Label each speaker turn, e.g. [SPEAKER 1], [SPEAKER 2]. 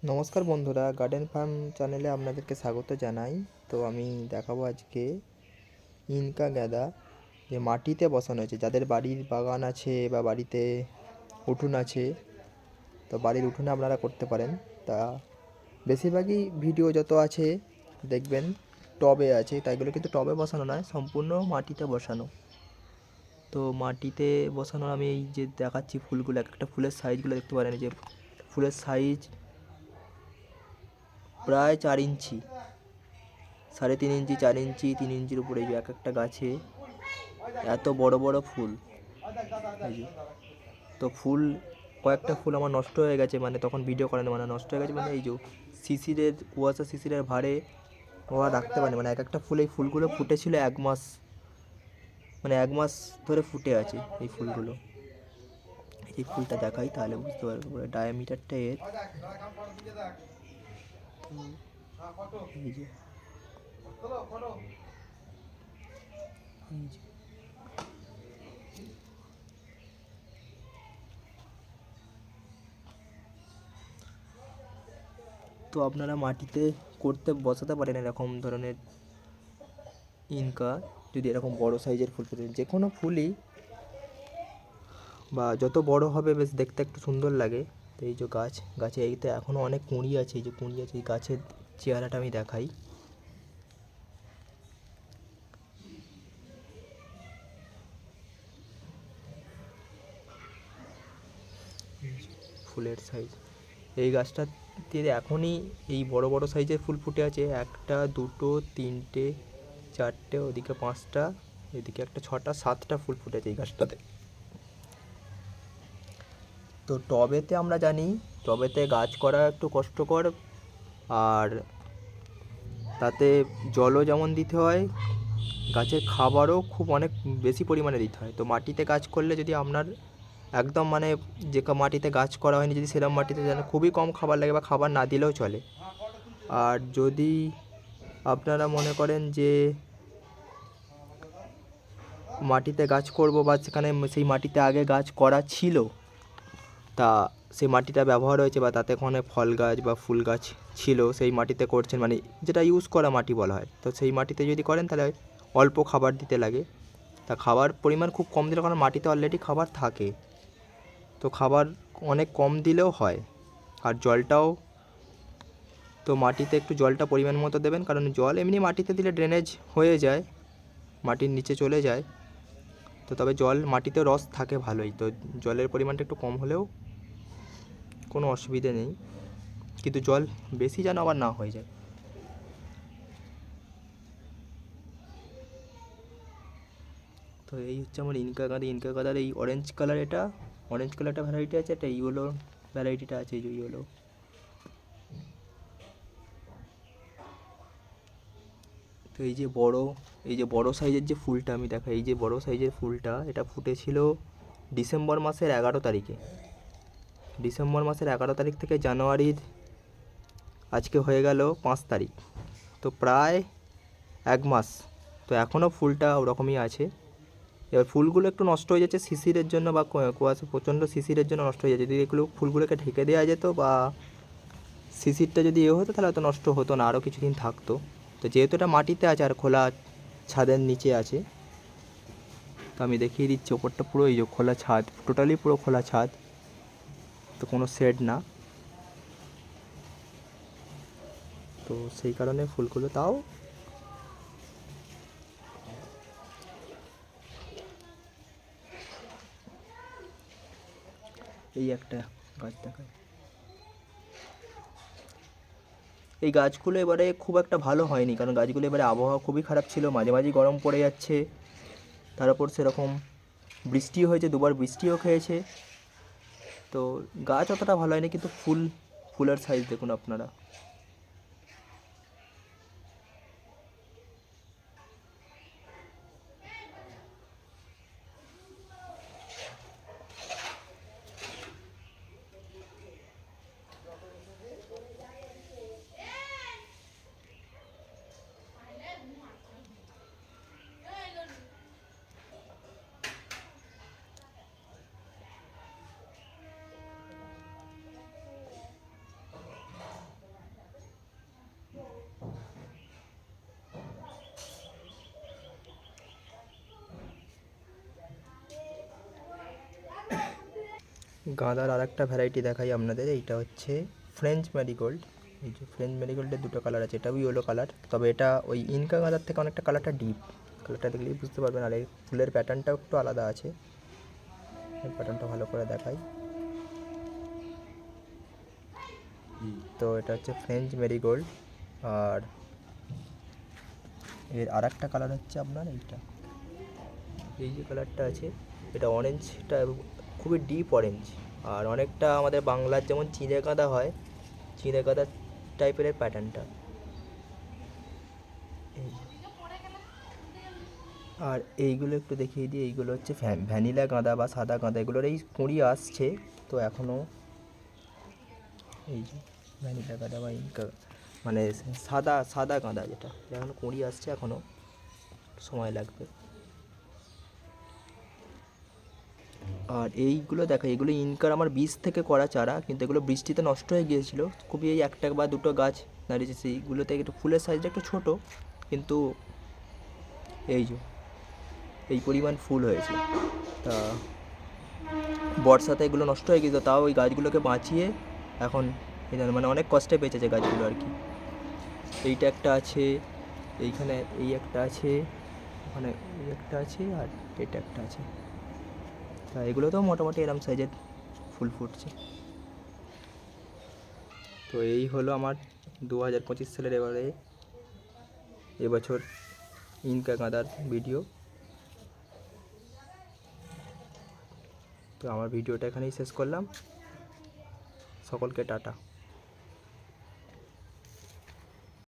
[SPEAKER 1] নমস্কার বন্ধুরা, garden farm চ্যানেলে আপনাদেরকে স্বাগত জানাই। তো আমি দেখাবো আজকে ইনকা গাঁদা যে মাটিতে বসানো হয়েছে। যাদের বাড়ির বাগান আছে বা বাড়িতে উঠোন আছে, তো বাড়ির উঠোনে আপনারা করতে পারেন। তা বেশিরভাগই ভিডিও যত আছে দেখবেন টবে আছে, তাই এগুলো কিন্তু টবে বসানো নয়, সম্পূর্ণ মাটিতে বসানো। তো মাটিতে বসানো আমি এই যে দেখাচ্ছি ফুলগুলো, এক একটা ফুলের সাইজগুলো দেখতে পারেন। যে ফুলের সাইজ প্রায় 4 ইঞ্চি, 3.5 ইঞ্চি, 4 ইঞ্চি, 3 ইঞ্চির উপরে। এক একটা গাছে এত বড় বড় ফুল। এই যে, তো ফুল কয়েকটা ফুল আমার নষ্ট হয়ে গেছে, মানে তখন ভিডিও করেনি, মানে নষ্ট হয়ে গেছে, মানে এই যে শিশিরের কুয়াশা, শিশিরের ভারে ওরা রাখতে পারেনি। মানে এক একটা ফুল, এই ফুলগুলো ফুটেছিল 1 মাস, মানে 1 মাস ধরে ফুটে আছে এই ফুলগুলো। এই ফুলটা দেখাই তাহলে বুঝতে পারবে পুরো ডায়ামিটারটা এর। এই যে এই যে তো আপনারা মাটিতে করতে বসাতে পারেন এরকম ধরনের ইনকা, যদি এরকম বড় সাইজের ফুল ফুটে। যে কোনো ফুলই বা যত বড় হবে বেশ দেখতে একটু সুন্দর লাগে। তো এই যে গাছে এইতে এখনও অনেক কুঁড়ি আছে, এই যে কুঁড়ি আছে। এই গাছের চেহারাটা আমি দেখাই। ফুলের সাইজ এই গাছটাতে এখনই এই বড় বড় সাইজের ফুল ফুটে আছে। একটা, দুটো, তিনটে, চারটে, ওদিকে 5টা, এদিকে একটা 6টা, 7টা ফুল ফুটেছে এই গাছটাতে। তো টবেতে আমরা জানি টবেতে গাছ করা একটু কষ্টকর, আর তাতে জলও যেমন দিতে হয়, গাছের খাবারও খুব অনেক বেশি পরিমাণে দিতে হয়। তো মাটিতে গাছ করলে যদি আপনার একদম মানে যে মাটিতে গাছ করা হয়নি, যদি সেরকম মাটিতে যেন খুবই কম খাবার লাগে বা খাবার না দিলেও চলে। আর যদি আপনারা মনে করেন যে মাটিতে গাছ করব বা সেখানে সেই মাটিতে আগে গাছ করা ছিল, তা সেই মাটিটা ব্যবহার হয়েছে বা তাতে ওখানে ফল গাছ বা ফুল গাছ ছিল, সেই মাটিতে করছেন, মানে যেটা ইউজ করা মাটি বলা হয়। তো সেই মাটিতে যদি করেন তাহলে অল্প খাবার দিতে লাগে। তা খাবার পরিমাণ খুব কম দিলে, কারণ মাটিতে অলরেডি খাবার থাকে, তো খাবার অনেক কম দিলেও হয়। আর জলটাও, তো মাটিতে একটু জলটা পরিমাণ মতো দেবেন, কারণ জল এমনি মাটিতে দিলে ড্রেনেজ হয়ে যায়, মাটির নিচে চলে যায়। তো তবে জল মাটিতে রস থাকে ভালোই, তো জলের পরিমাণটা একটু কম হলেও কোনো অসুবিধে নেই, কিন্তু জল বেশি যেন আবার না হয়ে যায়। তো এই হচ্ছে আমার ইনকা গাঁদার এই অরেঞ্জ কালার, এটা অরেঞ্জ কালারটা ভ্যারাইটি আছে, একটা ইয়েলো ভ্যারাইটিটা আছে, এই যে ইয়েলো। তো এই যে বড় সাইজের যে ফুলটা আমি দেখাই, এই যে বড় সাইজের ফুলটা, এটা ফুটেছিল ডিসেম্বর মাসের 11 তারিখে। ডিসেম্বর মাসের 11 তারিখ থেকে জানুয়ারির আজকে হয়ে গেল 5 তারিখ, তো প্রায় 1 মাস। তো এখনও ফুলটা ওরকমই আছে। এবার ফুলগুলো একটু নষ্ট হয়ে যাচ্ছে শিশিরের জন্য, বা কুয়াশা প্রচণ্ড শিশিরের জন্য নষ্ট হয়ে যাচ্ছে। যদি এগুলো ফুলগুলোকে ঢেকে দেওয়া যেত বা শিশিরটা যদি হতো, তাহলে হয়তো নষ্ট হতো না, আরও কিছুদিন থাকতো। তো যেহেতু এটা মাটিতে আছে আর খোলা ছাদের নিচে আছে, তো আমি দেখিয়ে দিচ্ছি ওপরটা পুরো এই যে খোলা ছাদ, টোটালি পুরো খোলা ছাদ, তো কোনো শেড না। তো সেই কারণে ফুলগুলো তাও এই একটা গাছ দেখায়। এই গাছগুলো এবারে খুব একটা ভালো হয়নি, কারণ গাছগুলো এবারে আবহাওয়া খুবই খারাপ ছিল, মাঝে মাঝে গরম পড়ে যাচ্ছে, তার উপর সেরকম বৃষ্টিও হয়েছে, দুবার বৃষ্টিও খেয়েছে। তো গাছ অতটা ভালো হয়নি, কিন্তু ফুলের সাইজ দেখুন আপনারা। গাঁদার আর একটা ভ্যারাইটি দেখাই আপনাদের। এইটা হচ্ছে ফ্রেঞ্চ ম্যারিগোল্ড। এই যে ফ্রেঞ্চ ম্যারিগোল্ডের দুটো কালার আছে, এটাও ইয়েলো কালার, তবে এটা ওই ইনকা গাঁদার থেকে অনেকটা কালারটা ডিপ। কালারটা দেখলেই বুঝতে পারবেন। আর এই ফুলের প্যাটার্নটাও একটু আলাদা আছে, এই প্যাটার্নটা ভালো করে দেখাই। তো এটা হচ্ছে ফ্রেঞ্চ ম্যারিগোল্ড। আর এর আর একটা কালার হচ্ছে আপনার এইটা, এই যে কালারটা আছে, এটা অরেঞ্জটা খুবই ডিপ অরেঞ্জ। আর অনেকটা আমাদের বাংলার যেমন চিনে গাঁদা হয়, চিনে গাঁদা টাইপের প্যাটার্নটা। আর এইগুলো একটু দেখিয়ে দিই, এইগুলো হচ্ছে ভ্যানিলা গাঁদা বা সাদা গাঁদা, এগুলোর এই কুঁড়ি আসছে তো এখনও। এই যে ভ্যানিলা গাঁদা বা ইনকা মানে সাদা সাদা গাঁদা, যেটা এখনও কুঁড়ি আসছে, এখনও সময় লাগবে। আর এইগুলো দেখা, এগুলো ইনকার আমার বীজ থেকে করা চারা, কিন্তু এগুলো বৃষ্টিতে নষ্ট হয়ে গিয়েছিলো খুবই। এই একটা বা দুটো গাছ দাঁড়িয়েছে, সেইগুলোতে একটু ফুলের সাইজটা একটু ছোটো, কিন্তু এই যে এই পরিমাণ ফুল হয়েছে। তা বর্ষাতে এগুলো নষ্ট হয়ে গেছিলো, তাও ওই গাছগুলোকে বাঁচিয়ে এখন এই মানে অনেক কষ্টে বেঁচেছে গাছগুলো আর কি। এইটা একটা আছে, এইখানে এই একটা আছে, ওখানে এই একটা আছে, আর এটা একটা আছে। তা এগুলোতেও মোটামুটি এরম সাইজের ফুল ফুটছে। তো এই হলো আমার 2025 সালের এবছর ইনকা গাঁদার ভিডিও। তো আমার ভিডিওটা এখানেই শেষ করলাম। সকলকে টাটা।